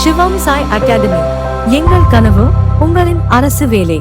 சிவம் Sai academy. எங்கள் கனவு உங்களின் அரசு வேலை.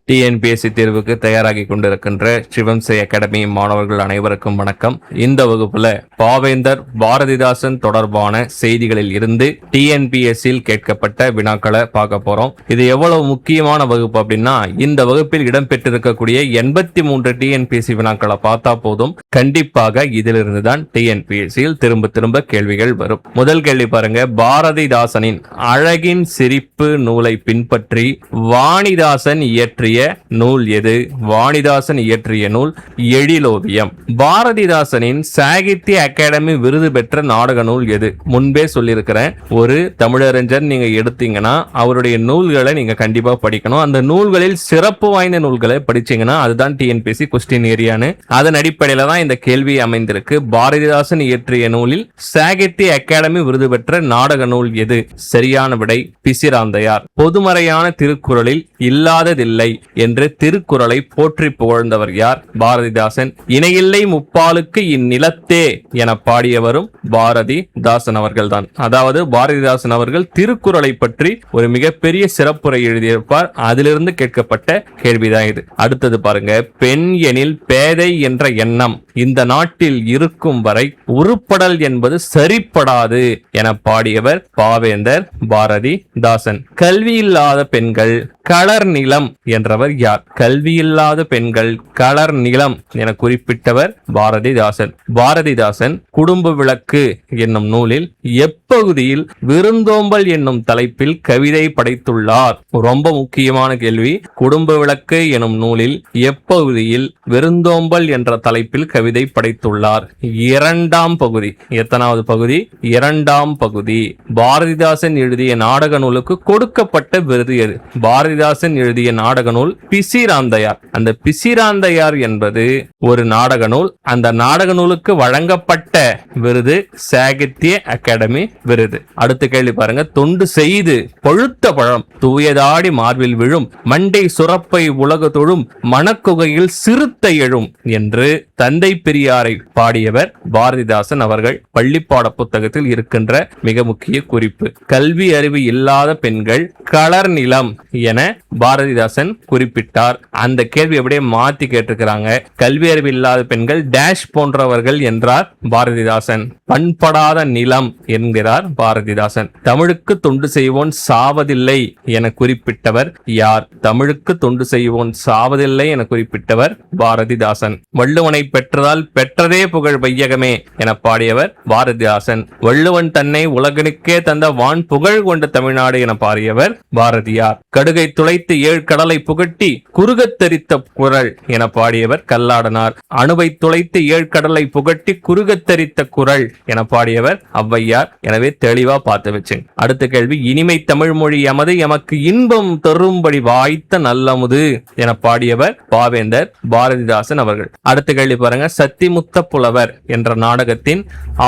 டிஎன்பிஎஸ்சி தேர்வுக்கு தயாராகி கொண்டிருக்கின்ற சிவம் சாய் அகாடமி மாணவர்கள் அனைவருக்கும் வணக்கம். இந்த வகுப்புல பாவேந்தர் பாரதிதாசன் தொடர்பான செய்திகளில் இருந்து டிஎன்பிஎஸ்சியில் கேட்கப்பட்ட வினாக்களை பார்க்க போறோம். இது எவ்வளவு முக்கியமான வகுப்பு அப்படின்னா, இந்த வகுப்பில் இடம்பெற்றிருக்கக்கூடிய 83 டிஎன்பிஎஸ்சி வினாக்களை பார்த்தா போதும், கண்டிப்பாக இதிலிருந்து தான் டிஎன்பிஎஸ்சியில் திரும்ப கேள்விகள் வரும். முதல் கேள்வி பாருங்க. பாரதிதாசனின் அழகின் சிரிப்பு நூலை பின்பற்றி வாணிதாசன் இயற்றிய நூல் எது? வாணிதாசன் இயற்றிய நூல் எழிலோவியம். பாரதிதாசனின் சாகித்ய அகாடமி விருது பெற்ற நாடக நூல் எது? முன்பே சொல்லியிருக்கிறேன், ஒரு தமிழறிஞர் நீங்க எடுத்தீங்கன்னா அவருடைய நூல்களை நீங்க கண்டிப்பா படிக்கணும். அந்த நூல்களில் சிறப்பு வாய்ந்த நூல்களை படிச்சீங்கன்னா அதுதான் டிஎன்பிஎஸ்சி கொஸ்டின் ஏரியான்னு. அதன் அடிப்படையில தான் இந்த கேள்வி அமைந்திருக்கு. பாரதிதாசன் இயற்றிய நூலில் சாகித்ய அகாடமி விருது பெற்ற நாடக நூல் எது? சரியான விடை பிசிராந்தையார். பொதுமறையான திருக்குறளில் இல்லாததில்லை என்று திருக்குறளை போற்றி புகழ்ந்தவர் யார்? பாரதிதாசன். இணையில்லை முப்பாலுக்கு இந்நிலத்தே என பாடியவரும் பாரதிதாசன் அவர்கள் தான். அதாவது பாரதிதாசன் அவர்கள் திருக்குறளை பற்றி ஒரு மிகப்பெரிய சிறப்புரை எழுதியிருப்பார். அதிலிருந்து கேட்கப்பட்ட கேள்விதான் இது. அடுத்தது பாருங்க. பெண் எனில் பேதை என்ற எண்ணம் இந்த நாட்டில் இருக்கும் வரை உருப்படல் என்பது சரிப்படாது என பாடியவர் பாவேந்தர் பாரதிதாசன். கல்வியில்லாத பெண்கள் களர் நிலம் என்றவர் யார்? கல்வியில்லாத பெண்கள் களர் நிலம் என குறிப்பிட்டவர் பாரதிதாசன். பாரதிதாசன் குடும்ப விளக்கு என்னும் நூலில் எப்பகுதியில் விருந்தோம்பல் என்னும் தலைப்பில் கவிதை படைத்துள்ளார்? ரொம்ப முக்கியமான கேள்வி. குடும்ப விளக்கு எனும் நூலில் எப்பகுதியில் விருந்தோம்பல் என்ற தலைப்பில் கவிதை படைத்துள்ளார்? இரண்டாம் பகுதி. எத்தனாவது பகுதி? இரண்டாம் பகுதி. பாரதிதாசன் எழுதிய நாடக நூலுக்கு கொடுக்கப்பட்ட விருது எது? பாரதிதாசன் எழுதிய நாடக நூல் பிசிராந்தையார். அந்த பிசிராந்தையார் என்பது ஒரு நாடக நூல். அந்த நாடக நூலுக்கு வழங்கப்பட்ட விருது சாகித்ய அகாடமி விருது. அடுத்த கேள்வி பாருங்க. தொண்டு செய்து பழுத்த பழம் தூயதாடி மார்பில் விழும் மண்டை சுரப்பை உலக தொழும் மணக்குகையில் சிறுத்தை எழும் என்று தந்தை பெரியாரை பாடியவர் பாரதிதாசன் அவர்கள். பள்ளிப்பாட புத்தகத்தில் இருக்கின்ற மிக முக்கிய குறிப்பு. கல்வி அறிவு இல்லாத பெண்கள் களர் நிலம் என பாரதிதாசன் குறிப்பிட்டார். அந்த கேள்வி அப்படியே மாத்தி கேட்டிருக்கிறாங்க. கல்வி அறிவு இல்லாத பெண்கள் டேஷ் போன்றவர்கள் என்றார் பாரதிதாசன். பண்படாத நிலம் என்கிறார் பாரதிதாசன். தமிழுக்கு தொண்டு செய்வோன் சாவதில்லை என குறிப்பிட்டவர் யார்? தமிழுக்கு தொண்டு செய்வோன் சாவதில்லை என குறிப்பிட்டவர் பாரதிதாசன். வள்ளுவனை பெற்றதால் பெற்றதே புகழ் வையகமே என பாடியவர் பாரதிதாசன். வள்ளுவன் தன்னை உலகனுக்கே தந்த வான் புகழ் கொண்ட தமிழ்நாடு என பாடியவர் பாரதியார். கடுகை துளைத்து 7 கடலை புகட்டி குறுகத் தெரித்த குறள் என பாடியவர் கல்லாடனார். அணுவை துளைத்து 7 கடலை புகட்டி குறுகத் தெரித்த குறள் என பாடியவர் ஔவையார். எனவே தெளிவா பார்த்து வச்சுங்க. அடுத்த கேள்வி. இனிமை தமிழ் மொழி எமது எமக்கு இன்பம் தரும்படி வாய்த்த நல்லமுது என பாடியவர் பாவேந்தர் பாரதிதாசன் அவர்கள். அடுத்த கேள்வி பாருங்க. சத்திமுத்த புலவர் என்ற நாடகத்தின்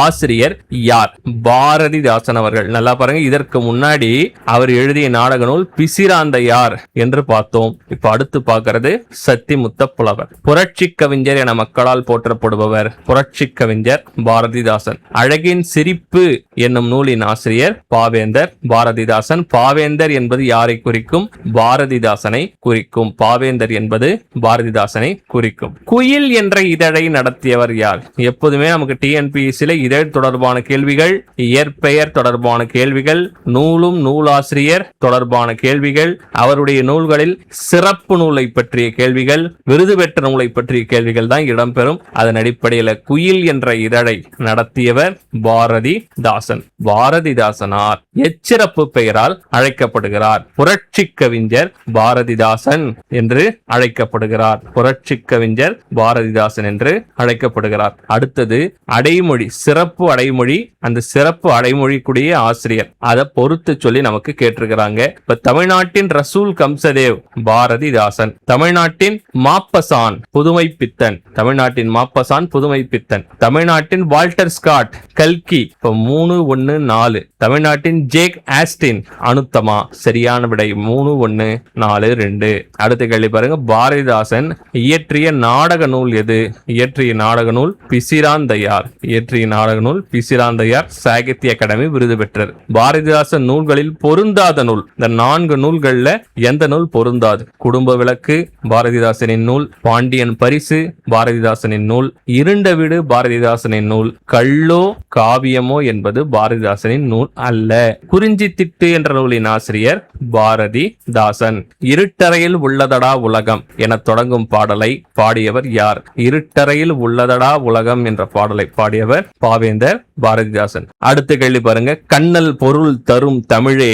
ஆசிரியர் யார்? பாரதிதாசன் அவர்கள். நல்லா பாருங்க. இதற்கு முன்னாடி அவர் எழுதிய நாடக நூல் பிசிராந்தையார் என்று பார்த்தோம். இப்ப அடுத்து பார்க்கிறது சத்திமுத்த புலவர். புரட்சி கவிஞர் என மக்களால் போற்றப்படுபவர் புரட்சி கவிஞர் பாரதிதாசன். அழகின் சிரிப்பு என்னும் நூலின் ஆசிரியர் பாவேந்தர் பாரதிதாசன். பாவேந்தர் என்பது யாரை குறிக்கும்? பாரதிதாசனை குறிக்கும். பாவேந்தர் என்பது பாரதிதாசனை குறிக்கும். குயில் என்ற இதழை நடத்தியவர் யார்? எப்போதுமே நமக்கு டிஎன்பிஎஸ்சில இதழ் தொடர்பான கேள்விகள், இயற்பெயர் தொடர்பான கேள்விகள், நூலும் நூலாசிரியர் தொடர்பான கேள்விகள், அவருடைய நூல்களில் சிறப்பு நூலை பற்றிய கேள்விகள், விருது பெற்ற நூலை பற்றிய கேள்விகள் தான் இடம்பெறும். அதன் அடிப்படையில் குயில் என்ற இதழை நடத்தியவர் பாரதிதாசன். பாரதிதாசனார் எச்சிறப்பு பெயரால் அழைக்கப்படுகிறார். புரட்சி கவிஞர் பாரதிதாசன் என்று அழைக்கப்படுகிறார். புரட்சி கவிஞர் பாரதிதாசன் என்று அழைக்கப்படுகிறார். அடுத்தது அடைமொழி, சிறப்பு அடைமொழி. அந்த சிறப்பு அடைமொழிக்குரிய ஆசிரியர் அதை பொறுத்து சொல்லி நமக்கு கேட்டிருக்கிறாங்க. இப்ப தமிழ்நாட்டின் ரசூல் கம்சதேவ் பாரதிதாசன். தமிழ்நாட்டின் மாப்பசான் புதுமை பித்தன், தமிழ்நாட்டின் மாப்பசான் புதுமை பித்தன். தமிழ்நாட்டின் வால்டர் ஸ்காட் கல்கி. இப்போ 3, 1, 4. தமிழ்நாட்டின் ஜேக் ஆஸ்டின் அனுத்தமா. சரியான விடை 3, 1, 4, 2. அடுத்த கேள்வி பாருங்க. பாரதிதாசன் இயற்றிய நாடக நூல் எது? இயற்றிய நாடக நூல் பிசிராந்தையார். இயற்றிய நாடக நூல் பிசிராந்தையார். சாகித்ய அகாடமி விருது பெற்றார். பாரதிதாசன் நூல்களில் பொருந்தாத நூல், இந்த 4 நூல்கள்ல எந்த நூல் பொருந்தாது? குடும்ப விளக்கு பாரதிதாசனின் நூல், பாண்டியன் பரிசு பாரதிதாசனின் நூல், இருண்ட வீடு பாரதிதாசனின் நூல், கள்ளோ காவியமோ என்பது பாரதிதாசனின் நூல் அல்ல. குறிஞ்சி திட்டு என்ற நூலின் ஆசிரியர் பாரதிதாசன். இருட்டறையில் உள்ளதடா உலகம் என தொடங்கும் பாடலை பாடியவர் யார்? இருட்டறையில் உள்ளதடா உலகம் என்ற பாடலை பாடியவர் பாவேந்தர் பாரதிதாசன். அடுத்த கேள்வி பாருங்க. கண்ணல் பொருள் தரும் தமிழே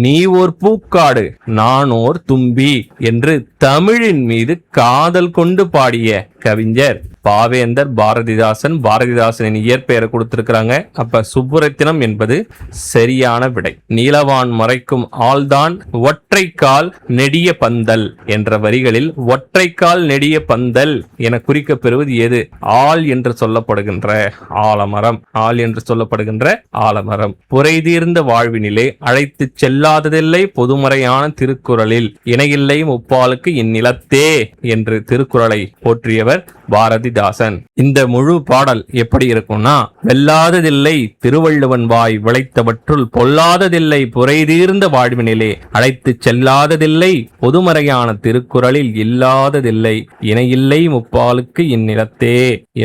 நீ ஓர் பூக்காடு நான் ஓர் தும்பி என்று தமிழின் மீது காதல் கொண்டு பாடிய கவிஞர் பாவேந்தர் பாரதிதாசன். பாரதிதாசனின் இயற்பெயரை கொடுத்திருக்கிறாங்க. அப்ப சுப்புரத்தினம் என்பது சரியான விடை. நீலவான் மறைக்கும் ஆள்தான் ஒற்றைக்கால் நெடிய பந்தல் என்ற வரிகளில் ஒற்றைக்கால் நெடிய பந்தல் என குறிக்கப்பெறுவது எது? ஆள் என்று சொல்லப்படுகின்ற ஆலமரம். ஆள் என்று சொல்லப்படுகின்ற ஆலமரம். புரைதீர்ந்த வாழ்வினிலே அழைத்து செல்லாததில்லை பொதுமறையான திருக்குறளில் இணையில்லை முப்பாலுக்கு இந்நிலத்தே என்று திருக்குறளை போற்றியவர் பாரதிதாசன். இந்த முழு பாடல் எப்படி இருக்கும்னா, வெல்லாததில்லை திருவள்ளுவன் வாய் விளைத்தவற்றுள் பொல்லாததில்லை புரைதீர்ந்த வாழ்வினிலே அழைத்து செல்லாததில்லை பொதுமறையான திருக்குறளில் இல்லாததில்லை இணையில்லை முப்பாலுக்கு இந்நிலத்தே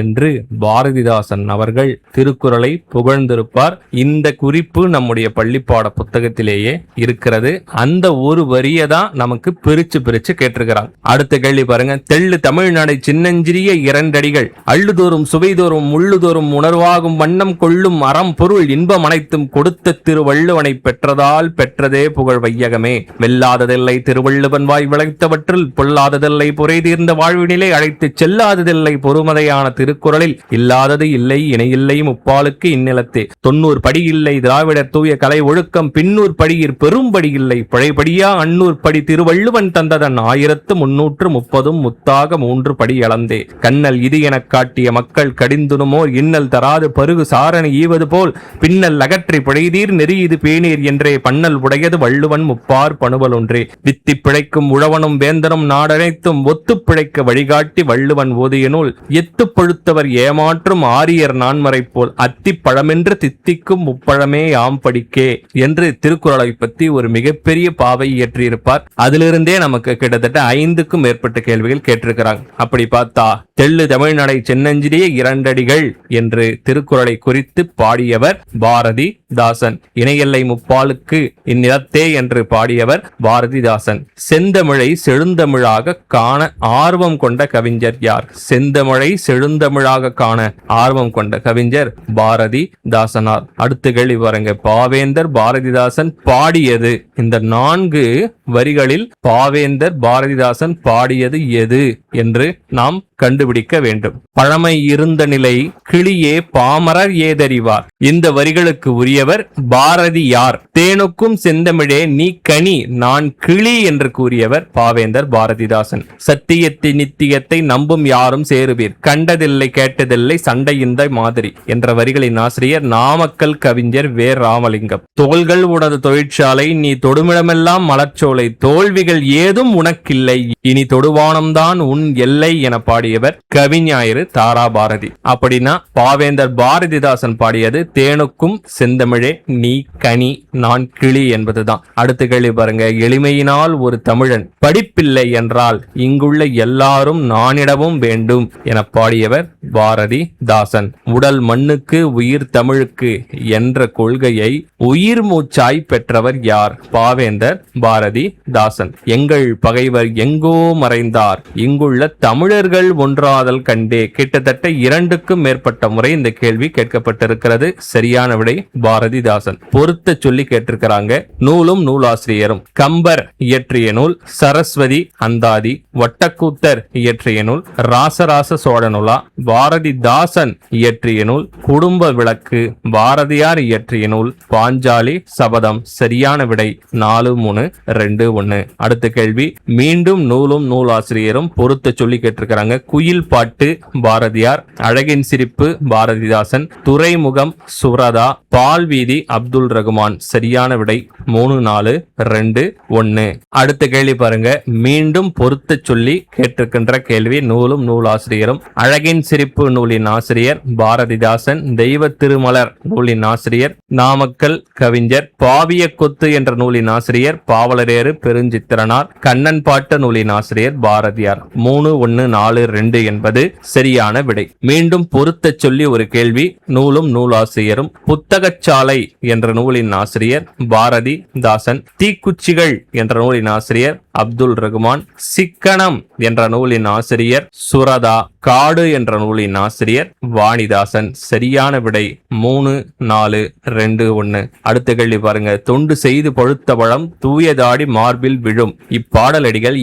என்று பாரதிதாசன் அவர்கள் திருக்குறளை புகழ்ந்திருப்பார். இந்த குறிப்பு நம்முடைய பள்ளிப்பாட புத்தகத்திலேயே இருக்கிறது. அந்த ஒரு வரியை தான் நமக்கு பிரிச்சு கேட்டிருக்கிறாங்க. அடுத்த கேள்வி பாருங்க. தெள்ளு தமிழ்நாடு சின்னஞ்சிறிய 2 அடிகள் அள்ளுதோறும் சுவைதோறும் முள்ளுதோறும் உணர்வாகும் வண்ணம் கொள்ளும் அறம் பொருள் இன்பம் அனைத்தும் கொடுத்த திருவள்ளுவனை பெற்றதால் பெற்றதே புகழ் வையகமே. வெல்லாததில்லை திருவள்ளுவன் வாய் விளைத்தவற்றில் பொல்லாததில்லை புரைதீர்ந்த வாழ்வினிலே அழைத்து செல்லாததில்லை பொறுமதையான திருக்குறளில் இல்லாதது இல்லை இணையில்லை முப்பாலுக்கு இந்நிலத்தே. 90 படி இல்லை திராவிடர் தூய கலை ஒழுக்கம் பின்னூர் படியிற் பெரும்படி இல்லை பழைபடியா அன்னூர் படி திருவள்ளுவன் தந்ததன் 1330 முத்தாக 3 படி அளந்தே. கண்ணல் இது எனக் காட்டிய மக்கள் கடிந்துணுமோ இன்னல் தராது பருகு சாரணி ஈவது போல் பின்னல் அகற்றி பிழைதீர் நெறி இது பேணீர் என்றே பன்னல் உடையது வள்ளுவன் முப்பார் பணுவல் ஒன்றே. வித்தி பிழைக்கும் உழவனும் வேந்தனும் நாடனைத்தும் ஒத்து பிழைக்க வழிகாட்டி வள்ளுவன் ஓதிய நூல் எத்து பழுத்தவர் ஏமாற்றும் ஆரியர் நான்மறை போல் அத்தி பழமென்று தித்திக்கும் முப்பழமே யாம் படிக்கே என்று திருக்குறளை பற்றி ஒரு மிகப்பெரிய பாவை இயற்றியிருப்பார். அதிலிருந்தே நமக்கு கிட்டத்தட்ட 5க்கும் மேற்பட்ட கேள்விகள் கேட்டிருக்கிறாங்க. அப்படி பார்த்தா தெள்ளு தமிழ்நாடை சின்னஞ்சிறிய 2 அடிகள் என்று திருக்குறளை குறித்து பாடியவர் பாரதிதாசன். இணையல்லை முப்பாலுக்கு இந்நிலத்தே என்று பாடியவர் பாரதிதாசன். செந்தமிழை செழுந்தமிழாக காண ஆர்வம் கொண்ட கவிஞர் யார்? செந்தமிழை செழுந்தமிழாக காண ஆர்வம் கொண்ட கவிஞர் பாரதிதாசனார். அடுத்த கேள்வி பாருங்க. பாவேந்தர் பாரதிதாசன் பாடியது இந்த 4 வரிகளில் பாவேந்தர் பாரதிதாசன் பாடியது எது என்று நாம் கண்டுபிடிக்க வேண்டும். பழமை இருந்த நிலை கிளியே பாமரர் ஏதறிவார். இந்த வரிகளுக்கு உரியவர் பாரதியார். தேனுக்கும் செந்தமிழே நீ கனி நான் கிளி என்று கூறியவர் பாவேந்தர் பாரதிதாசன். சத்தியத்தை நித்தியத்தை நம்பும் யாரும் சேருவீர் கண்டதில்லை கேட்டதில்லை சண்டை இந்த மாதிரி என்ற வரிகளின் ஆசிரியர் நாமக்கல் கவிஞர் வே ராமலிங்கம். தோள்கள் உனது தொழிற்சாலை நீ தொடுமிடமெல்லாம் மலர்ச்சோலை தோல்விகள் ஏதும் உனக்கில்லை இனி தொடுவானம்தான் உன் எல்லை என பாடியவர் கவிஞாயிறு தாராபாரதி. அப்படின்னா பாவேந்தர் பாரதிதாசன் பாடியது தேனுக்கும் செந்தமிழே நீ கனி நான் கிளி என்பதுதான். அடுத்த கேள்வி பாருங்க. எளிமையினால் ஒரு தமிழன் படிப்பில்லை என்றால் இங்குள்ள எல்லாரும் நானிடவும் வேண்டும் என பாடியவர் பாரதிதாசன். உடல் மண்ணுக்கு உயிர் தமிழுக்கு என்ற கொள்கையை உயிர் மூச்சாய் பெற்றவர் யார்? பாவேந்தர் பாரதிதாசன். எங்கள் பகைவர் எங்கோ மறைந்தார் இங்குள்ள தமிழர்கள் ஒன்று ஒன்றாதல் கண்டே. கிட்டத்தட்ட 2க்கும் மேற்பட்ட முறை இந்த கேள்வி கேட்கப்பட்டிருக்கிறது. சரியான விடை பாரதிதாசன். பொருத்த சொல்லி கேட்டிருக்கிறாங்க. நூலும் நூலாசிரியரும்: கம்பர் இயற்றிய நூல் சரஸ்வதி அந்தாதி, வட்டக்கூத்தர் இயற்றிய நூல் ராசராச சோழனுலா, பாரதிதாசன் இயற்றிய நூல் குடும்ப விளக்கு, பாரதியார் இயற்றிய நூல் பாஞ்சாலி சபதம். சரியான விடை 4, 3, 2, 1. அடுத்த கேள்வி மீண்டும் நூலும் நூலாசிரியரும் பொருத்த சொல்லி கேட்டிருக்கிறாங்க. குயில் பாட்டு பாரதியார், அழகின் சிரிப்பு பாரதிதாசன், துறைமுகம் சுரதா, பால்வீதி அப்துல் ரகுமான். சரியான விடை 3, 4, 2, 1. அடுத்த கேள்வி பாருங்க. மீண்டும் பொருத்த சொல்லி கேட்டிருக்கின்ற கேள்வி. நூலும் நூலாசிரியரும்: அழகின் சிரிப்பு நூலின் ஆசிரியர் பாரதிதாசன், தெய்வ திருமலர் நூலின் ஆசிரியர் நாமக்கல் கவிஞர், பாவிய கொத்து என்ற நூலின் ஆசிரியர் பாவலரேறு பெருஞ்சித்திரனார், கண்ணன் பாட்டு நூலின் ஆசிரியர் பாரதியார். 3, 1, 4, 2 என்பது சரியான விடை. மீண்டும் பொருத்த சொல்லி ஒரு கேள்வி. நூலும் நூலாசிரியரும்: புத்தகச்சாலை என்ற நூலின் ஆசிரியர் பாரதிதாசன், தீக்குச்சிகள் என்ற நூலின் ஆசிரியர் அப்துல் ரகுமான், சிக்கனம் என்ற நூலின் ஆசிரியர் சுரதா, காடு என்ற நூலின் ஆசிரியர் வாணிதாசன். சரியான விடை 3, 4, 2, 1. அடுத்த கேள்வி பாருங்க. தொண்டு செய்து பழுத்த பழம் தூயதாடி மார்பில் விழும். இப்பாடலடிகள்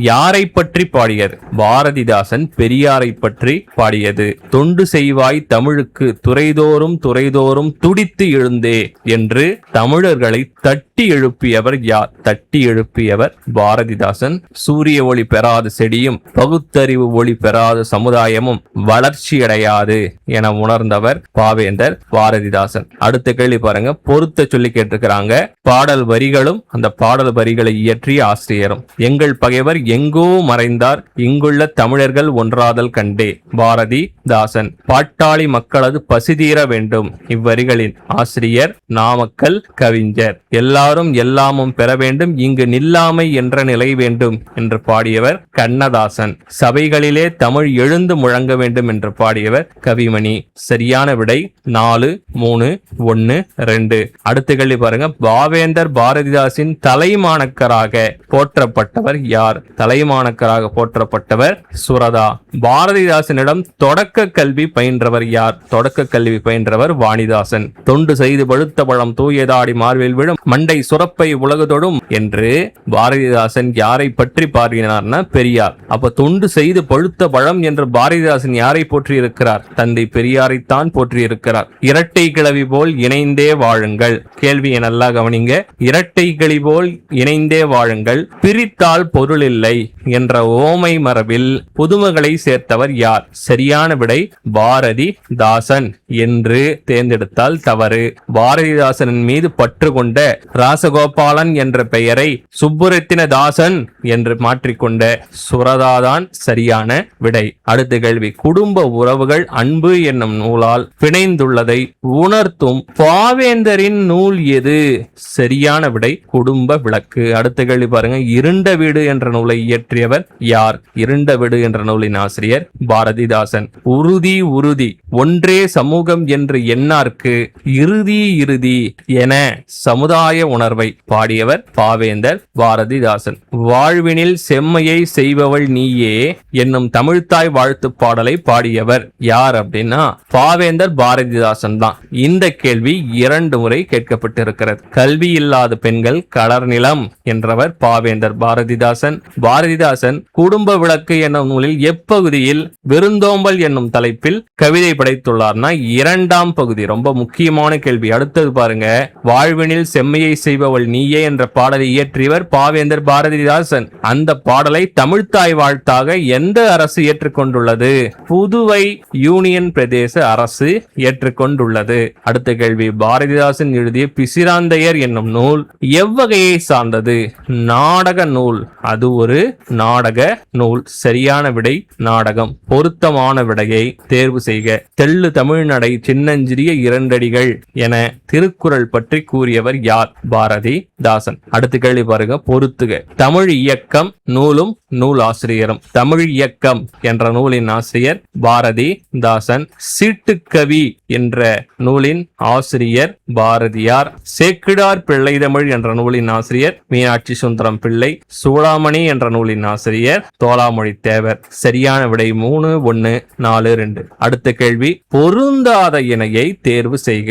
யாரை பற்றி பாடியது? பாரதிதாசன் பெரியாரை பற்றி பாடியது. தொண்டு செய்வாய் தமிழுக்கு துறைதோறும் துறைதோறும் துடித்து எழுந்தே என்று தமிழர்களை தட்டி எழுப்பியவர் யார்? தட்டி எழுப்பியவர் பாரதிதாசன். சூரிய ஒளி பெறாத செடியும் பகுத்தறிவு ஒளி பெறாத சமுதாயமும் வளர்ச்சியடையாது என உணர்ந்தவர் பாவேந்தர் பாரதிதாசன். அடுத்த கேள்வி பாருங்க. பொருத்த சொல்லி கேட்டிருக்கிறாங்க. பாடல் வரிகளும் அந்த பாடல் வரிகளை இயற்றிய ஆசிரியரும்: எங்கள் பகைவர் எங்கோ மறைந்தார், இங்குள்ள தமிழர்கள் ஒன்றாதல் கண்டே பாரதிதாசன். பாட்டாளி மக்களது பசிதீர வேண்டும். இவ்வரிகளின் ஆசிரியர் நாமக்கல் கவிஞர். எல்லாரும் எல்லாமும் பெற வேண்டும், இங்கு நில்லாமை என்ற நிலை வேண்டும் என்று பாடியவர் கண்ணதாசன். சபைகளிலே தமிழ் எழுந்து முழங்க வேண்டும் என்று பாடியவர் கவிமணி. சரியான விடை 4, 3, 1, 2. அடுத்த கேள்வி பாருங்க. பாவேந்தர் பாரதிதாசின் தலைமாணக்கராக போற்றப்பட்டவர் யார்? தலைமாணக்கராக போற்றப்பட்டவர் சுரதா. பாரதிதாசனிடம் தொடக்க கல்வி பயின்றவர் யார்? தொடக்க கல்வி பயின்றவர் வாணிதாசன். தொண்டு செய்து பழுத்த பழம் தூயதாடி மார்பில் விழும், மண்டை சுரப்பை உலகுதொடும் என்று பாரதிதாசன் யாரை பற்றி பாடினார்னா பெரியார். அப்ப தொண்டு செய்து பழுத்த பழம் என்று பாரதிதாசன் யாரை போற்றி இருக்கிறார்? தந்தை பெரியாரைத்தான் போற்றி இருக்கிறார். இரட்டை கிளவி போல் இணைந்தே வாழுங்கள். கேள்வியை நல்லா கவனிங்க. இரட்டை கிளவி போல் இணைந்தே வாழுங்கள், பிரித்தால் பொருள் இல்லை என்ற ஓமை மரபில் புதுமைகளை சேர்த்தவர் யார்? சரியான விடை பாரதிதாசன் என்று தேர்ந்தெடுத்தால் தவறு. பாரதிதாசனின் மீது பற்று கொண்ட ராசகோபாலன் என்ற பெயரை சுப்புரத்தின தாசன் என்று மாற்றிக்கொண்ட சுரதாதான் சரியான விடை. அடுத்த கேள்வி. குடும்ப உறவுகள் அன்பு என்னும் நூலால் பிணைந்துள்ளதை உணர்த்தும் பாவேந்தரின் நூல் எது? சரியான விடை குடும்ப விளக்கு. அடுத்த கேள்வி பாருங்க. இருண்ட வீடு என்ற நூலை இயற்றியவர் யார்? இருண்ட வீடு என்ற நூலின் ஆசிரியர் பாரதிதாசன். உறுதி உறுதி ஒன்றே சமூகம் என்று எண்ணார்க்கு இறுதி இறுதி என சமுதாய உணர்வை பாடியவர் பாவேந்தர் பாரதிதாசன். வாழ்வினில் செம்மையை செய்பவள் நீயே என்னும் தமிழ்த்தாய் வாழ்த்து பாடலை பாடியவர் யார் அப்படின்னா பாவேந்தர் பாரதிதாசன் தான். இந்த கேள்வி 2 முறை கேட்கப்பட்டிருக்கிறது. கல்வி இல்லாத பெண்கள் கலர் நிலம் என்றவர் பாவேந்தர் பாரதிதாசன். பாரதிதாசன் குடும்ப விளக்கு என்னும் நூலில் எப்பகுதியில் விருந்தோம்பல் என்னும் தலைப்பில் கவிதை படைத்துள்ளார்னா 2ஆம் பகுதி. ரொம்ப முக்கியமான கேள்வி. அடுத்தது பாருங்க. வாழ்வினில் செம்மையை செய்பவள் நீயே என்ற பாடலை இயற்றியவர் பாவேந்தர் பாரதிதாசன். அந்த பாடலை தமிழ்த்தாய் வாழ்த்தாக எந்த அரசு ஏற்றுக்கொண்டுள்ளது? புதுவை யூனியன் பிரதேச அரசு ஏற்றுக்கொண்டுள்ளது. அடுத்த கேள்வி. பாரதிதாசன் எழுதிய பிசிராந்தையர் என்னும் நூல் எவ்வகையை சார்ந்தது? நாடக நூல். அது ஒரு நாடக நூல். சரியான விடை நாடகம். பொருத்தமான விடையை தேர்வு செய்க. தெள்ளு தமிழ்நடை சின்னஞ்சிறிய 2 அடிகள் என திருக்குறள் பற்றி கூறியவர் யார்? பாரதிதாசன். அடுத்த கேள்வி பாருங்க. பொறுத்துக. பொருத்துக. தமிழ் இயக்கம் நூலும் நூல் ஆசிரியரும். தமிழ் இயக்கம் என்ற நூலின் ஆசிரியர் பாரதிதாசன். சீட்டுக்கவி என்ற நூலின் ஆசிரியர் பாரதியார். சேக்கிடார் பிள்ளை தமிழ் என்ற நூலின் ஆசிரியர் மீனாட்சி சுந்தரம் பிள்ளை. சூளாமணி என்ற நூலின் ஆசிரியர் தோலாமொழி தேவர். சரியான விடை 3, 1, 4, 2. அடுத்த கேள்வி, பொருந்தாத இணையை தேர்வு செய்க.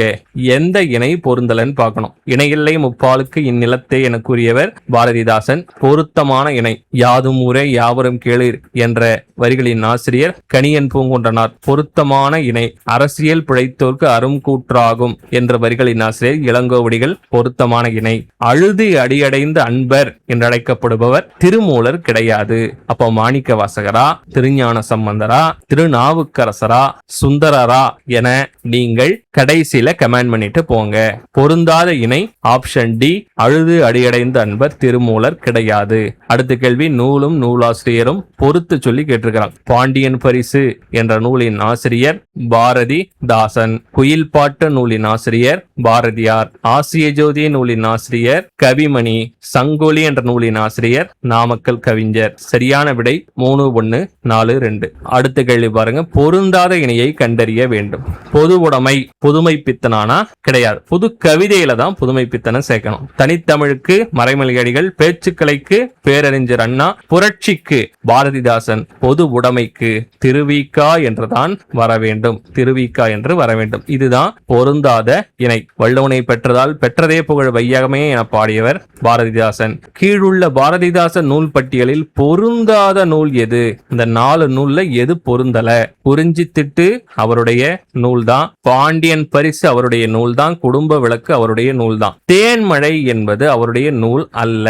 எந்த இணை பொருந்தலன்னு பார்க்கணும். இணையில்லை முப்பாலுக்கு இந்நிலத்தை என கூறியவர் பாரதிதாசன். பொருத்தமான இணை யாதும் ஊரே யாவரும் கேளீர் என்ற வரிகளின் ஆசிரியர் கணியன் பூங்குன்றனார். பொருத்தமான இணை அரசியல் பிழைத்தோர்க்கு அரும் கூற்றாகும் என்ற வரிகளின் ஆசிரியர் இளங்கோவடிகள். பொருத்தமான இணை அழுது அடியடைந்த அன்பர் என்று அழைக்கப்படுபவர் திருமூலர் கிடையாது. அப்போ மாணிக்க வாசகரா, திருஞான சம்பந்தரா, திருநாவுக்கரசரா, சுந்தரரா என நீங்கள் கடைசியில கமெண்ட் பண்ணிட்டு போங்க. பொருந்தாத இணை ஆப்ஷன் டி, அழுது அடியடைந்த அன்பர் திருமூலர் கிடையாது. அடுத்த கேள்வி, நூலும் நூலாசிரியரும் பொறுத்து சொல்லி கேட்டிருக்கிறாங்க. பாண்டியன் பரிசு என்ற நூலின் ஆசிரியர் பாரதிதாசன். குயில் பாட்டு நூலின் ஆசிரியர் பாரதியார். ஆசிய ஜோதி நூலின் ஆசிரியர் கவிமணி. சங்கொலி என்ற நூலின் ஆசிரியர் நாமக்கல் கவிஞர். சரியான விடை 3, 1, 4, 2. அடுத்த கேள்வி பாருங்க, பொருந்தாத இணையை கண்டறிய வேண்டும். பொது உடைமை புதுமை பித்தனானா? கிடையாது. புது கவிதையில தான் புதுமை பித்தனை சேர்க்கணும். தனித்தமிழுக்கு மறைமொழியடிகள், பேச்சுக்கலைக்கு பேரறிஞர் அண்ணா, புரட்சிக்கு பாரதிதாசன், பொது உடைமைக்கு திருவிக்கா என்றுதான் வர வேண்டும். திருவிக்கா என்று வர வேண்டும். இதுதான் பொருந்தாத இணை. வள்ளுவனை பெற்றதால் பெற்றதே புகழ் வையகமே என பாடியவர் பாரதிதாசன். கீழுள்ள பாரதிதாசன் நூல் பட்டியலில் பொருந்தாத நூல் எது? இந்த 4 நூல்ல எது பொருந்தல? குறிஞ்சி திட்டு அவருடைய நூல் தான். பாண்டியன் பரிசு அவருடைய நூல் தான். குடும்ப விளக்கு அவருடைய நூல் தான். தேன்மழை என்பது அவருடைய நூல் அல்ல.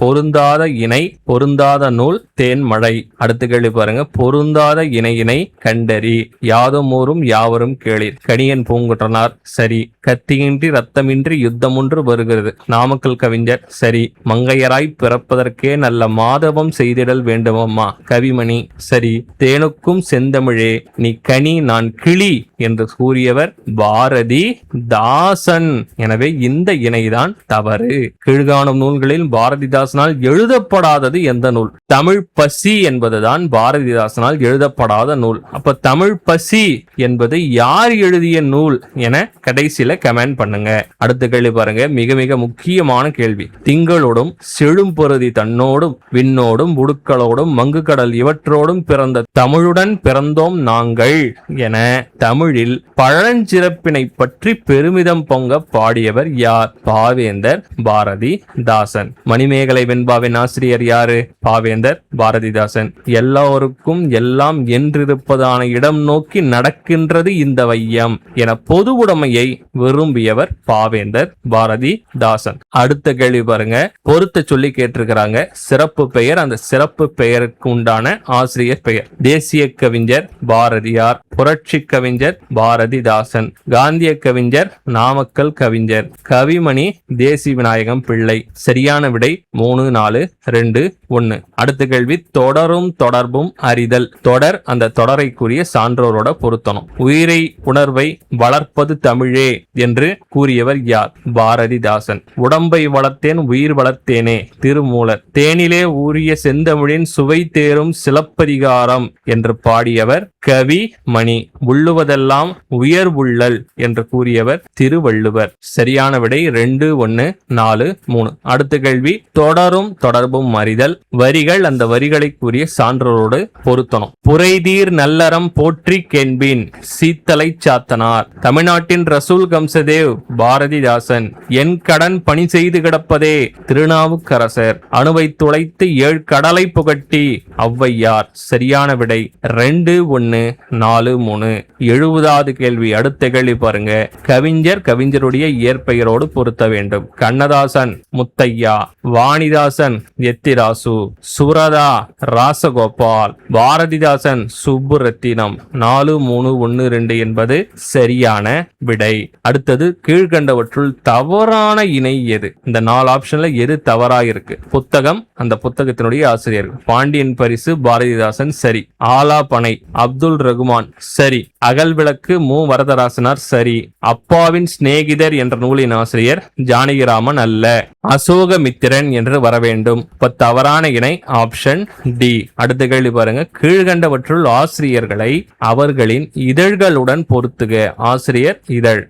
பொருந்தாத இணை, பொருந்தாத நூல் தேன்மழை. அடுத்த கேள்வி பாருங்க, பொருந்தாத இணையினை கண்டறி. யாதும் ஊரும் யாவரும் கேளீர். கணியன் பூங்குன்றனார். சரி. கத்தியின்றி ரத்தமின்றி யுத்தம் ஒன்று வருகிறது. நாமக்கல் கவிஞர். சரி. மங்கையராய் பிறப்பதற்கே நல்ல மாதவம் செய்திடல் வேண்டுமம்மா. கவிமணி. சரி. தேனுக்கும் செந்தமிழே நீ கனி நான் கிளி என்று கூறியவர் பாரதிதாசன். எனவே இந்த இணைதான் தவறு. கீழ்காணும் நூல்களில் பாரதிதாசனால் எழுதப்படாதது எந்த நூல்? தமிழ் பசி என்பதுதான் பாரதிதாசனால் எழுதப்படாத நூல். அப்ப தமிழ் பசி என்பது யார் எழுதிய நூல் என கடைசியில கமெண்ட் பண்ணுங்க. அடுத்த கேள்வி பாருங்க, மிக மிக முக்கியமான கேள்வி. திங்களோடும் செழும் பொருதி தன்னோடும் விண்ணோடும் உடுக்களோடும் மங்கு கடல் இவற்றோடும் பிறந்த தமிழுடன் பிறந்தோம் நாங்கள் என தமிழில் பழஞ்சிறப்பினை பற்றி பெருமிதம் பொங்க பாடியவர் யார்? பாவேந்தர் பாரதிதாசன். மணிமேகலை வெண்பாவின் ஆசிரியர் யாரு? பாவேந்தர் பாரதிதாசன். எல்லோருக்கும் எல்லாம் என்றிருப்பதான இடம் நோக்கி நடக்கின்றது இந்த வையம் என பொது உடைமையை விரும்பியவர் பாவேந்தர் பாரதிதாசன். அடுத்த கேள்வி பாருங்க, பொருத்த சொல்லி கேட்டிருக்கிறாங்க. சிறப்பு பெயர், அந்த சிறப்பு பெயருக்கு உண்டான ஆசிரியர் பெயர். தேசிய கவிஞர் பாரதியார். புரட்சி கவிஞர் பாரதிதாசன். காந்திய கவிஞர் நாமக்கல் கவிஞர். கவிமணி தேசி விநாயகம் பிள்ளை. சரியான விடை 3, 4, 2, 1. அடுத்த கேள்வி, தொடரும் தொடர்பும் அறிதல். தொடர், அந்த தொடரை கூறிய சான்றோரோட பொருத்தணும். உயிரை உணர்வை வளர்ப்பது தமிழே என்று கூறியவர் யார்? பாரதிதாசன். உடம்பை வளர்த்தேன் உயிர் வளர்த்தேனே திருமூலர். தேனிலே ஊறிய செந்தமிழின் சுவை தேரும் சிலப்பதிகாரம் என்று பாடியவர் கவி மணி. உள்ளுவதெல்லாம் உயர் உள்ளல் என்று கூறியவர் திருவள்ளுவர். சரியான விடை 2, 1, 4, 3. அடுத்த கேள்வி, தொடரும் தொடர்பும் அறிதல். வரிகள், அந்த வரிகளை கூறிய சான்றோரோடு பொருத்தணும். புரைதீர் நல்லறம் போற்றி கேண்பின் சீத்தலை சாத்தனார். தமிழ்நாட்டின் ரசூல் கம்சதேவ் பாரதிதாசன். என் கடன் பணி செய்து கிடப்பதே திருநாவுக்கரசர். அணுவை துளைத்து 7 கடலை புகட்டி ஔவையார். சரியான விடை 2, 1, 4, 3. 70வது கேள்வி. அடுத்த கேள்வி பாருங்க, கவிஞர் கவிஞருடைய இயற்பெயரோடு பொருத்த வேண்டும். கண்ணதாசன் முத்தையா, வாணிதாசன் எத்திராசு, வாசு, சுரதா ராசகோபால், பாரதிதாசன் சுப்புரத்தினம். 4, 3, 1, 2 என்பது சரியான விடை. அடுத்தது கீழ்கண்டவற்றுள் தவறான இணை எது? இந்த 4 ஆப்ஷன்ல எது தவறா இருக்கு? புத்தகம், அந்த புத்தகத்தினுடைய ஆசிரியர். பாண்டியன் பரிசு பாரதிதாசன் சரி. ஆலா பனை அப்துல் ரகுமான் சரி. அகல் விளக்கு மு வரதராசனார் சரி. அப்பாவின் சிநேகிதர் என்ற நூலின் ஆசிரியர் ஜானகிராமன் அல்ல. அசோகமித்திரன் என்று வர வேண்டும். இப்ப தவறான இணை ஆப்ஷன் டி. அடுத்த கேள்வி பாருங்க. கீழ்கண்டவற்றுள் ஆசிரியர்களை அவர்களின் இதழ்களுடன் பொருத்துக. ஆசிரியர் இதழ்.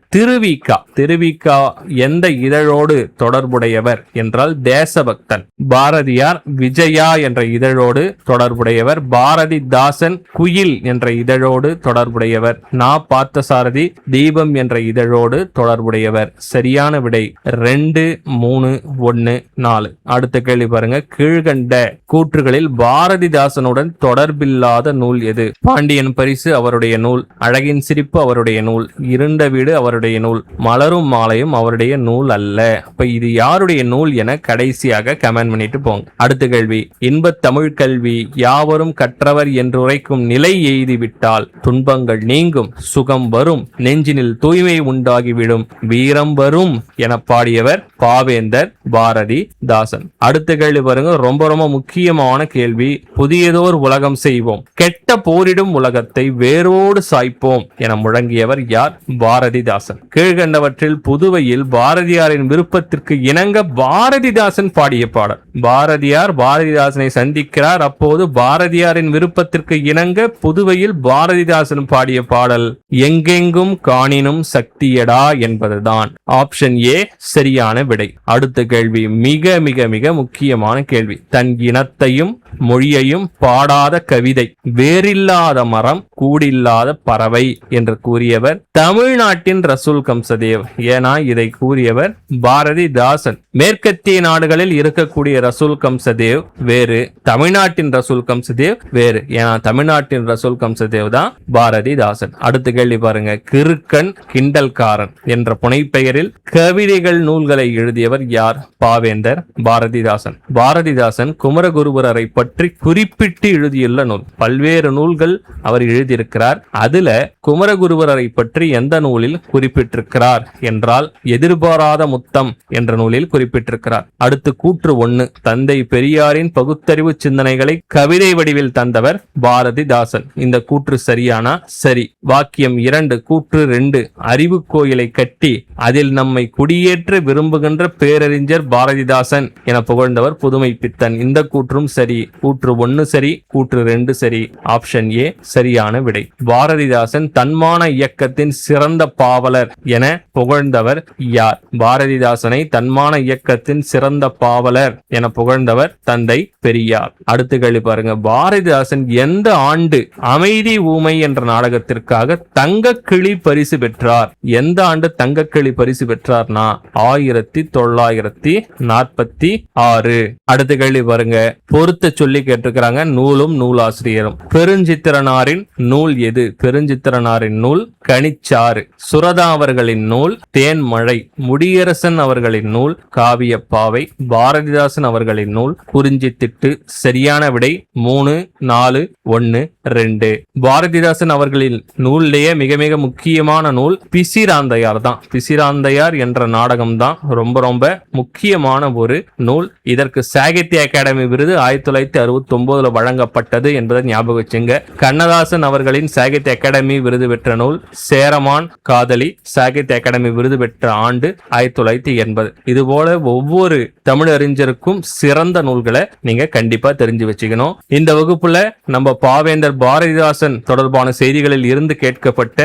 திருவிக்கா எந்த இதழோடு தொடர்புடையவர் என்றால் தேசபக்தன். பாரதியார் விஜயா என்ற இதழோடு தொடர்புடையவர். பாரதிதாசன் குயில் என்ற இதழோடு தொடர்புடையவர். நா பார்த்தசாரதி தீபம் என்ற இதழோடு தொடர்புடையவர். சரியான விடை 2, 3, 1, 4. அடுத்த கேள்வி பாருங்க. கீழ்கண்ட கூற்றுகளில் பாரதிதாசனுடன் தொடர்பில்லாத நூல் எது? பாண்டியன் பரிசு அவருடைய நூல், அழகின் சிரிப்பு அவருடைய நூல், இருண்ட வீடு அவருடைய நூல், மலரும் மாலையும் அவருடைய நூல் அல்ல. இப்ப இது யாருடைய நூல் என கடைசியாக கமெண்ட் பண்ணிட்டு போங்க. அடுத்த கேள்வி. இன்பத் தமிழ் கல்வி யாவரும் கற்றவர் என்று உரைக்கும் நிலை எய்திவிட்டால் துன்பங்கள் நீங்கும், சுகம் வரும், நெஞ்சினில் தூய்மை உண்டாகிவிடும், வீரம் வரும் என பாடியவர் பாவேந்தர் பாரதிதாசன். அடுத்த கேள்வி பாருங்க. ரொம்ப ரொம்ப முக்கியமான கேள்வி. புதியதோர் உலகம் செய்வோம், கெட்ட போரிடும் உலகத்தை வேரோடு சாய்ப்போம் என முழங்கியவர் யார்? பாரதிதாசன். கீழ்கண்டவற்றில் புதுவையில் பாரதியாரின் விருப்பத்திற்கு இணங்க பாரதிதாசன் பாடிய பாடல். பாரதியார் பாரதிதாசனை சந்திக்கிறார். அப்போது பாரதியாரின் விருப்பத்திற்கு இணங்க புதுவையில் பாரதிதாசன் பாடிய பாடல் எங்கெங்கும் காணினும் சக்தியடா என்பதுதான். ஆப்ஷன் ஏ சரியான விடை. அடுத்த கேள்வி மிக மிக மிக முக்கியமான கேள்வி. தன் இனத்தையும் மொழியையும் பாடாத கவிதை, வேறில்லாத மரம், கூடில்லாத பறவை என்று கூறியவர் தமிழ்நாட்டின் ரசூல் கம்சதேவ். ஏன்னா இதை கூறியவர் பாரதிதாசன். மேற்கத்திய நாடுகளில் இருக்கக்கூடிய ரசூல் கம்சதேவ் வேறு, தமிழ்நாட்டின் ரசூல் கம்சதேவ் வேறு. ஏன்னா தமிழ்நாட்டின் ரசூல் கம்சதேவ் தான் பாரதிதாசன். அடுத்த கேள்வி பாருங்க. கிறுக்கன் கிண்டல்காரன் என்ற புனைப்பெயரில் கவிதைகள் நூல்களை எழுதியவர் யார்? பாவேந்தர் பாரதிதாசன். பாரதிதாசன் குமரகுருபரரை பற்றி குறிப்பிட்டு எழுதியுள்ள நூல். பல்வேறு நூல்கள் அவர் எழுதியிருக்கிறார். அதுல குமரகுருபரரை பற்றி எந்த நூலில் குறிப்பிட்டிருக்கிறார் என்றால் எதிர்பாராத முத்தம் என்ற நூலில் குறிப்பிட்டிருக்கிறார். அடுத்து கூற்று 1. தந்தை பெரியாரின் பகுத்தறிவு சிந்தனைகளை கவிதை வடிவில் தந்தவர் பாரதிதாசன். இந்த கூற்று சரியானா? சரி. வாக்கியம் 2. கூற்று 2. அறிவு கோயிலை கட்டி அதில் நம்மை குடியேற்ற விரும்புகின்ற பேரறிஞர் பாரதிதாசன் என புகழ்ந்தவர் புதுமை பித்தன். இந்த கூற்றும் சரி. கூற்று 1 சரி, கூற்று 2 சரி. ஆப்ஷன் ஏ சரியான விடை. பாரதிதாசன் தன்மான இயக்கத்தின் சிறந்த பாவலர் என புகழ்ந்தவர் யார்? பாரதிதாசனை தன்மான இயக்கத்தின் சிறந்த பாவலர் என புகழ்ந்தவர் தந்தை பெரியார். அடுத்த கேள்வி பாருங்க. பாரதிதாசன் எந்த ஆண்டு அமைதி ஊமை என்ற நாடகத்திற்காக தங்கக்கிளி பரிசு பெற்றார்? எந்த ஆண்டு தங்கக்கிளி பரிசு பெற்றார்னா 1946. அடுத்த கேள்வி பாருங்க. பொறுத்த சொல்லி கேட்டிருக்கிறாங்க. நூலும் நூலாசிரியரும். பெருஞ்சித்திரனாரின் நூல் எது? பெருஞ்சித்திரனாரின் நூல் கனிச்சாறு. சுரதா அவர்களின் நூல் தேன்மழை. முடியரசன் அவர்களின் நூல் காவியப்பாவை. பாரதிதாசன் அவர்களின் நூல் குறிஞ்சித்திட்டு. சரியான விடை 3, 4, 1, 2. பாரதிதாசன் அவர்களின் நூல்லேயே மிக மிக முக்கியமான நூல் பிசிராந்தையார் தான். பிசிராந்தையார் என்ற நாடகம் தான் ரொம்ப ரொம்ப முக்கியமான ஒரு நூல். இதற்கு சாகித்ய அகாடமி விருது 1969 வழங்கப்பட்டது என்பதை ஞாபகம் வச்சுங்க. கண்ணதாசன் அவர்களின் சாகித்ய அகாடமி விருது பெற்ற நூல் சேரமான் காதலி. சாகித்ய அகாடமி விருது பெற்ற ஆண்டு 1980. இதுபோல ஒவ்வொரு தமிழறிஞருக்கும் சிறந்த நூல்களை நீங்க கண்டிப்பா தெரிஞ்சு வச்சுக்கணும். இந்த வகுப்புல நம்ம பாவேந்தர் பாரதிதாசன் தொடர்பான செய்திகளில் இருந்து கேட்கப்பட்ட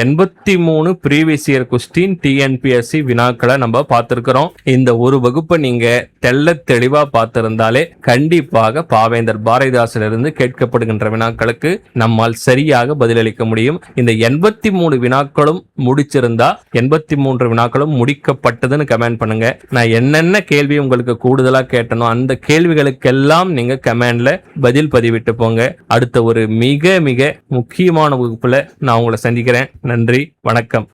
83 ப்ரீவியஸ் இயர் கொஸ்டின் டிஎன்பிஎஸ்சி வினாக்களை நம்ம பார்த்திருக்கிறோம். இந்த ஒரு வகுப்பை நீங்க தெள்ள தெளிவா பார்த்திருந்தாலே கண்டிப்பாக பாவேந்தர் பாரதிதாசன் இருந்து கேட்கப்படுகின்ற வினாக்களுக்கு நம்மால் சரியாக பதிலளிக்க முடியும். இந்த 83 வினாக்களும் முடிச்சிருந்தா 83 வினாக்களும் முடிக்கப்பட்டதுன்னு கமெண்ட் பண்ணுங்க. நான் என்னென்ன கேள்வி உங்களுக்கு கூடுதலா கேட்டனோ அந்த கேள்விகளுக்கெல்லாம் நீங்க கமெண்ட்ல பதில் பதிவிட்டு போங்க. அடுத்த ஒரு மிக மிக முக்கியமான வகுப்புல நான் உங்களை சந்திக்கிறேன். நன்றி, வணக்கம்.